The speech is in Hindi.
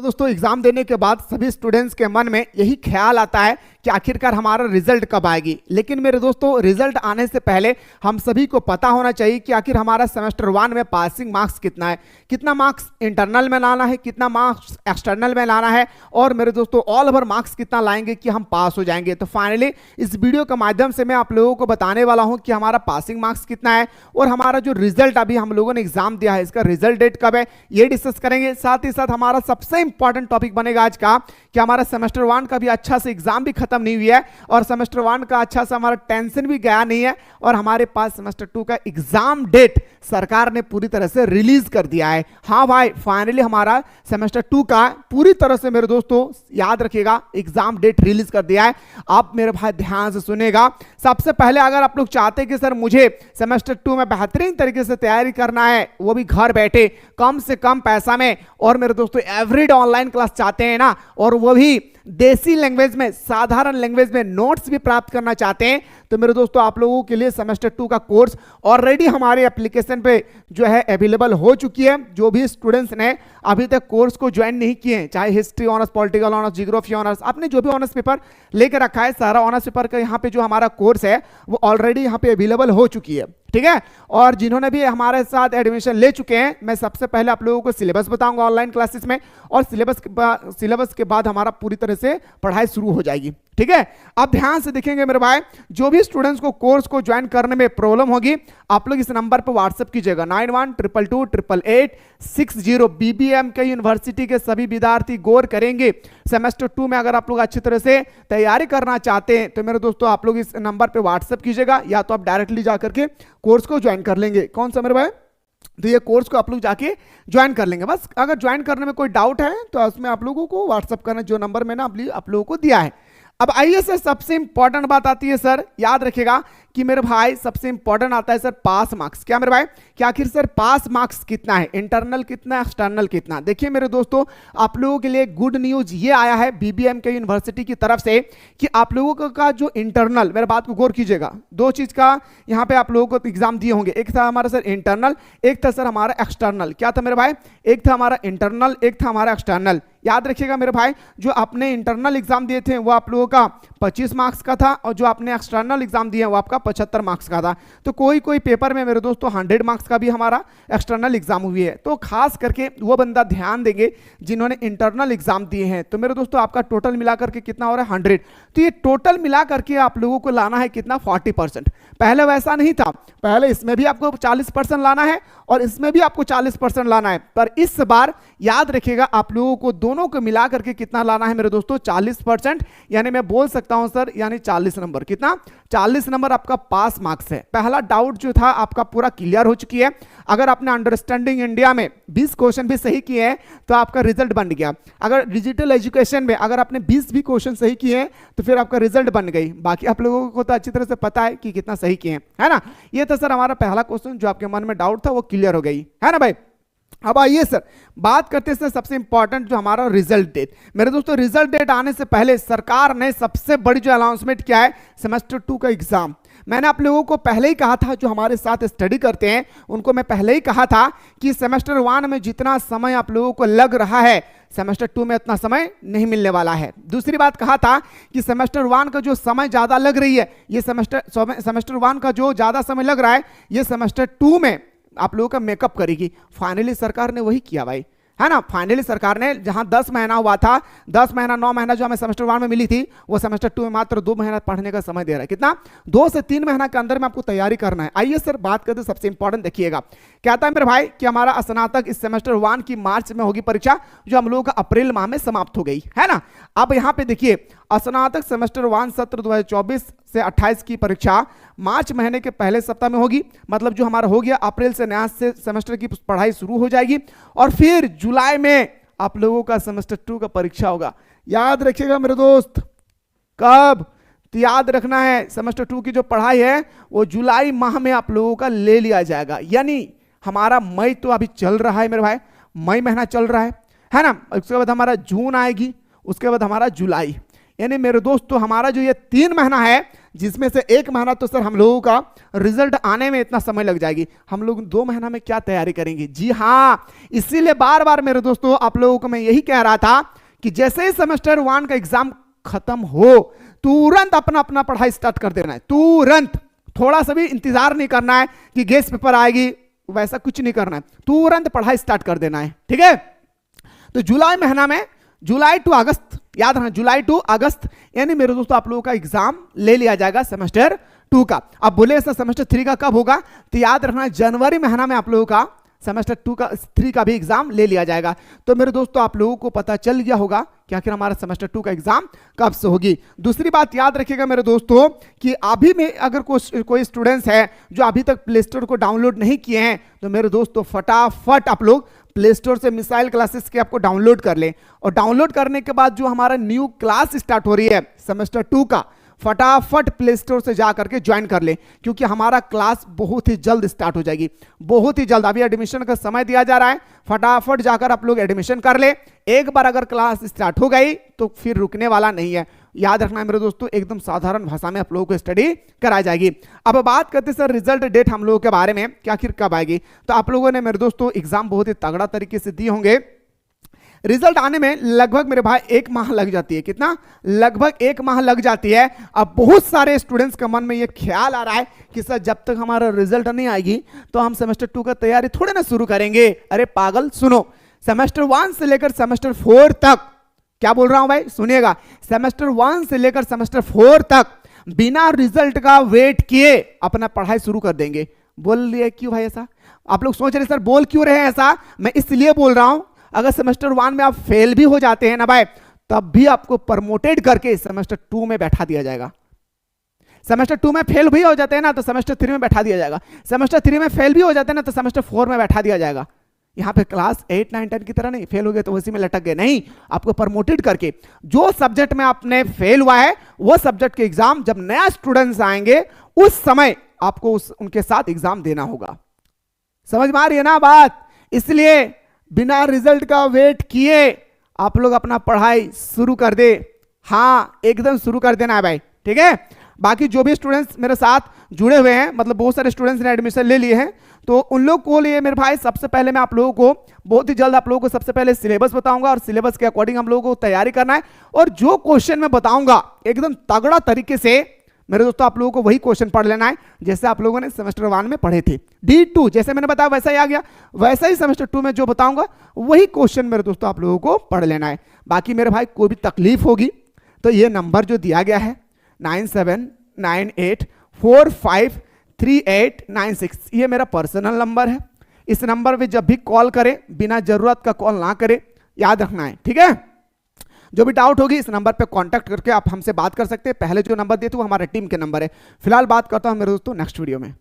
दोस्तों एग्जाम देने के बाद सभी स्टूडेंट्स के मन में यही ख्याल आता है कि आखिरकार हमारा रिजल्ट कब आएगी। लेकिन मेरे दोस्तों रिजल्ट आने से पहले हम सभी को पता होना चाहिए कि आखिर हमारा सेमेस्टर 1 में पासिंग मार्क्स कितना है, कितना मार्क्स इंटरनल में लाना है, कितना मार्क्स एक्सटर्नल में लाना है, और मेरे दोस्तों ऑल ओवर मार्क्स कितना लाएंगे कि हम पास हो जाएंगे। तो फाइनली इस वीडियो के माध्यम से मैं आप लोगों को बताने वाला हूं कि हमारा पासिंग मार्क्स कितना है और हमारा जो रिजल्ट अभी हम लोगों ने एग्जाम दिया है इसका रिजल्ट डेट कब है ये डिस्कस करेंगे। साथ ही साथ हमारा सबसे इंपॉर्टेंट टॉपिक बनेगा आज का कि हमारा सेमेस्टर 1 का भी अच्छा से एग्जाम भी खत्म नहीं हुआ है और सेमेस्टर 1 का अच्छा से हमारा टेंशन भी गया नहीं है और हमारे पास सेमेस्टर 2 का एग्जाम डेट सरकार ने पूरी तरह से रिलीज कर दिया है। हाँ भाई, फाइनली हमारा सेमेस्टर 2 का पूरी तरह से मेरे दोस्तों याद रखिएगा एग्जाम डेट रिलीज कर दिया है। आप मेरे भाई ध्यान से सुनेगा। सबसे पहले अगर आप लोग चाहते कि सर मुझे सेमेस्टर 2 में बेहतरीन तरीके से तैयारी करना है, वो भी घर बैठे कम से कम पैसा में, और मेरे दोस्तों एवरीडे ऑनलाइन क्लास चाहते हैं ना, और वो भी देसी लैंग्वेज में, साधारण लैंग्वेज में नोट्स भी प्राप्त करना चाहते हैं, तो मेरे दोस्तों आप लोगों के लिए सेमेस्टर 2 का कोर्स ऑलरेडी हमारे एप्लीकेशन पे जो है अवेलेबल हो चुकी है। जो भी स्टूडेंट्स ने अभी तक कोर्स को ज्वाइन नहीं किए हैं, चाहे history honours, political honours, geography honours, आपने जो भी ऑनर्स पेपर लेकर रखा है, सारा ऑनर्स पेपर का यहाँ पे जो हमारा कोर्स है वो ऑलरेडी यहाँ पे अवेलेबल हो चुकी है, ठीक है। और जिन्होंने भी हमारे साथ एडमिशन ले चुके हैं, मैं सबसे पहले आप लोगों को सिलेबस बताऊंगा ऑनलाइन क्लासेस में, और सिलेबस के बाद हमारा पूरी तरह से पढ़ाई शुरू हो जाएगी, ठीक है। अब ध्यान से देखेंगे मेरे भाई, जो भी स्टूडेंट्स को कोर्स को ज्वाइन करने में प्रॉब्लम होगी, आप लोग इस नंबर पर व्हाट्सएप कीजिएगा 9122288860। बीबीएम के यूनिवर्सिटी के सभी विद्यार्थी गौर करेंगे। सेमेस्टर 2 में अगर आप लोग अच्छी तरह से तैयारी करना चाहते हैं तो मेरे दोस्तों आप लोग इस नंबर पर व्हाट्सएप कीजिएगा, या तो आप डायरेक्टली जाकर के कोर्स को ज्वाइन कर लेंगे। कौन सा मेरे भाई? तो ये कोर्स को आप लोग जाके ज्वाइन कर लेंगे। बस अगर ज्वाइन करने में कोई डाउट है तो उसमें आप लोगों को व्हाट्सएप करना, जो नंबर मैंने आप लोगों को दिया है। अब आइए सर, सबसे इंपॉर्टेंट बात आती है सर, याद रखिएगा कि मेरे भाई सबसे इंपॉर्टेंट आता है सर पास मार्क्स। क्या मेरे भाई, कि आखिर सर पास मार्क्स कितना है, इंटरनल कितना, एक्सटर्नल कितना। देखिए मेरे दोस्तों, आप लोगों के लिए गुड न्यूज ये आया है बीबीएम के यूनिवर्सिटी की तरफ से कि आप लोगों का जो इंटरनल, मेरे बात को गौर कीजिएगा, दो चीज का यहाँ पे आप लोगों को एग्जाम दिए होंगे, एक था हमारा सर इंटरनल, एक था सर हमारा एक्सटर्नल। क्या था मेरे भाई? एक था हमारा इंटरनल, एक था हमारा एक्सटर्नल। याद रखिएगा मेरे भाई, जो आपने इंटरनल एग्जाम दिए थे वो आप लोगों का 25 मार्क्स का था, और जो आपने एक्सटर्नल एग्जाम दिए वो आपका 75 मार्क्स का था। तो कोई कोई पेपर में मेरे दोस्तों 100 मार्क्स का भी हमारा एक्सटर्नल एग्जाम हुई है। तो खास करके वो बंदा ध्यान देंगे जिन्होंने इंटरनल एग्जाम दिए हैं। तो मेरे दोस्तों आपका टोटल मिलाकर के कितना हो रहा है? 100। तो ये टोटल मिला करके आप लोगों को लाना है कितना? 40%। पहले वैसा नहीं था, पहले इसमें भी आपको 40% लाना है और इसमें भी आपको 40% लाना है, पर इस बार याद रखिएगा आप लोगों को दोनों को मिला करके कितना लाना है मेरे दोस्तों? 40%। यानी मैं बोल सकता हूं सर, यानी 40 नंबर। कितना? 40 नंबर आपका पास मार्क्स है। पहला डाउट जो था आपका पूरा क्लियर हो चुकी है। अगर आपने अंडरस्टैंडिंग इंडिया में 20 क्वेश्चन भी सही किए हैं तो आपका रिजल्ट बन गया। अगर डिजिटल एजुकेशन में अगर आपने 20 भी क्वेश्चन सही किए हैं तो फिर आपका रिजल्ट बन गई। बाकी आप लोगों को तो अच्छी तरह से पता है कि कितना सही किए हैं, है ना। ये था सर हमारा पहला क्वेश्चन, जो आपके मन में डाउट था वो क्लियर हो गई, है ना भाई। अब आइए सर बात करते हैं सर सबसे इंपॉर्टेंट जो हमारा रिजल्ट डेट। मेरे दोस्तों रिजल्ट डेट आने से पहले सरकार ने सबसे बड़ी जो अनाउंसमेंट किया है सेमेस्टर 2 का एग्जाम। मैंने आप लोगों को पहले ही कहा था, जो हमारे साथ स्टडी करते हैं उनको मैं पहले ही कहा था कि सेमेस्टर 1 में जितना समय आप लोगों को लग रहा है सेमेस्टर 2 में उतना समय नहीं मिलने वाला है। दूसरी बात कहा था कि सेमेस्टर 1 का जो समय ज्यादा लग रही है, ये सेमेस्टर 1 का जो ज्यादा समय लग रहा है ये सेमेस्टर 2 में आप लोगों का मेकअप करेगी। फाइनली सरकार ने वही किया भाई, है ना। फाइनली सरकार ने जहां 10 महीना हुआ था, 10 महीना 9 महीना जो हमें सेमेस्टर 1 में मिली थी, वो सेमेस्टर 2 में मात्र 2 महीना पढ़ने का समय दे रहा है। कितना? 2 से 3 महीना के अंदर में आपको तैयारी करना है। आइए सर बात करते हैं सबसे इंपॉर्टेंट, देखिएगा कहता है मेरे भाई कि हमारा स्नातक इस सेमेस्टर 1 की मार्च में होगी परीक्षा, जो हम लोगों का अप्रैल माह में समाप्त हो गई, है ना। अब यहां पे देखिए स्नातक सेमेस्टर 1 सत्र 2024 से 28 की परीक्षा मार्च महीने के पहले सप्ताह में होगी। मतलब जो हमारा हो गया अप्रैल से नया से सेमेस्टर की पढ़ाई शुरू हो जाएगी, और फिर जुलाई में आप लोगों का सेमेस्टर 2 का परीक्षा होगा। याद रखिएगा मेरे दोस्त, कब? तो याद रखना है सेमेस्टर 2 की जो पढ़ाई है वो जुलाई माह में आप लोगों का ले लिया जाएगा। यानी हमारा मई तो अभी चल रहा है मेरे भाई, मई महीना चल रहा है ना। उसके बाद हमारा जून आएगी, उसके बाद हमारा जुलाई, यानी मेरे दोस्तों हमारा जो ये 3 महीना है जिसमें से 1 महीना तो सर हम लोगों का रिजल्ट आने में इतना समय लग जाएगी, हम लोग 2 महीना में क्या तैयारी करेंगे? जी हाँ, इसीलिए बार बार मेरे दोस्तों आप लोगों को मैं यही कह रहा था कि जैसे ही सेमेस्टर 1 का एग्जाम खत्म हो तुरंत अपना अपना पढ़ाई स्टार्ट कर देना है, तुरंत, थोड़ा सा भी इंतजार नहीं करना है कि गेस्ट पेपर आएगी, वैसा कुछ नहीं करना है, तुरंत पढ़ाई स्टार्ट कर देना है, ठीक है। तो जुलाई महीना में, जुलाई टू अगस्त, याद रखना जुलाई टू अगस्त, यानी मेरे दोस्तों आप लोगों का एग्जाम ले लिया जाएगा सेमेस्टर 2 का। अब बोले सर सेमेस्टर 3 का कब होगा? तो याद रखना जनवरी महीना में आप लोगों का सेमेस्टर 3 का भी एग्जाम ले लिया जाएगा। तो मेरे दोस्तों आप लोगों को पता चल गया होगा कि आखिर हमारा सेमेस्टर 2 का एग्जाम कब से होगी। दूसरी बात याद रखिएगा मेरे दोस्तों कि अभी में अगर कोई स्टूडेंट्स है जो अभी तक प्ले स्टोर को डाउनलोड नहीं किए हैं, तो मेरे दोस्तों फटाफट आप लोग प्ले स्टोर से मिसाइल क्लासेस के आपको डाउनलोड कर लें, और डाउनलोड करने के बाद जो हमारा न्यू क्लास स्टार्ट हो रही है सेमेस्टर 2 का, फटाफट प्ले स्टोर से जा करके ज्वाइन कर ले, क्योंकि हमारा क्लास बहुत ही जल्द स्टार्ट हो जाएगी, बहुत ही जल्द। अभी एडमिशन का समय दिया जा रहा है, फटाफट जाकर आप लोग एडमिशन कर ले। एक बार अगर क्लास स्टार्ट हो गई तो फिर रुकने वाला नहीं है, याद रखना मेरे दोस्तों, एकदम साधारण भाषा में आप लोगों को स्टडी कराई जाएगी। अब बात करते सर रिजल्ट डेट हम लोगों के बारे में कि आखिर कब आएगी। तो आप लोगों ने मेरे दोस्तों एग्जाम बहुत ही तगड़ा तरीके से दिए होंगे, रिजल्ट आने में लगभग मेरे भाई 1 माह लग जाती है। कितना? लगभग 1 माह लग जाती है। अब बहुत सारे स्टूडेंट्स के मन में ये ख्याल आ रहा है कि सर जब तक हमारा रिजल्ट नहीं आएगी तो हम सेमेस्टर 2 का तैयारी थोड़े ना शुरू करेंगे। अरे पागल, सुनो, सेमेस्टर 1 से लेकर सेमेस्टर 4 तक, क्या बोल रहा हूं भाई, सुनिएगा, सेमेस्टर 1 से लेकर सेमेस्टर 4 तक बिना रिजल्ट का वेट किए अपना पढ़ाई शुरू कर देंगे। बोल रहे क्यों भाई ऐसा? आप लोग सोच रहे सर बोल क्यों रहे हैं ऐसा? मैं इसलिए बोल रहा हूं, अगर सेमेस्टर 1 में आप फेल भी हो जाते हैं ना भाई, तब भी आपको प्रमोटेड करके सेमेस्टर 2 में बैठा दिया जाएगा। सेमेस्टर 2 में फेल भी हो जाते हैं ना तो सेमेस्टर 3 में बैठा दिया जाएगा, सेमेस्टर 3 में फेल भी हो जाते हैं ना तो सेमेस्टर 4 में बैठा दिया जाएगा। यहां पे क्लास 8, 9, 10 की तरह नहीं, फेल हो गए तो उसी में लटक गए, नहीं, आपको प्रमोटेड करके जो सब्जेक्ट में आपने फेल हुआ है वो सब्जेक्ट के एग्जाम जब नया स्टूडेंट्स आएंगे उस समय आपको उनके साथ एग्जाम देना होगा। समझ में आ रही है ना बात? इसलिए बिना रिजल्ट का वेट किए आप लोग अपना पढ़ाई शुरू कर दे। हाँ, एकदम शुरू कर देना है भाई, ठीक है। बाकी जो भी स्टूडेंट्स मेरे साथ जुड़े हुए हैं, मतलब बहुत सारे स्टूडेंट्स ने एडमिशन ले लिए हैं, तो उन लोग को लिए मेरे भाई सबसे पहले मैं आप लोगों को बहुत ही जल्द आप लोगों को सबसे पहले सिलेबस बताऊंगा, और सिलेबस के अकॉर्डिंग हम लोगों को तैयारी करना है। और जो क्वेश्चन मैं बताऊंगा एकदम तगड़ा तरीके से मेरे दोस्तों आप लोगों को वही क्वेश्चन पढ़ लेना है जैसे आप लोगों ने सेमेस्टर 1 में पढ़े थे। D2 जैसे मैंने बताया वैसा ही आ गया, वैसा ही सेमेस्टर 2 में जो बताऊंगा वही क्वेश्चन मेरे दोस्तों आप लोगों को पढ़ लेना है। बाकी मेरे भाई कोई भी तकलीफ होगी तो ये नंबर जो दिया गया है 9798453896, ये मेरा पर्सनल नंबर है। इस नंबर पे जब भी कॉल करें बिना जरूरत का कॉल ना करें, याद रखना है, ठीक है। जो भी डाउट होगी इस नंबर पे कांटेक्ट करके आप हमसे बात कर सकते हैं। पहले जो नंबर दिए थे वो हमारे टीम के नंबर है। फिलहाल बात करता हूं मेरे दोस्तों नेक्स्ट वीडियो में।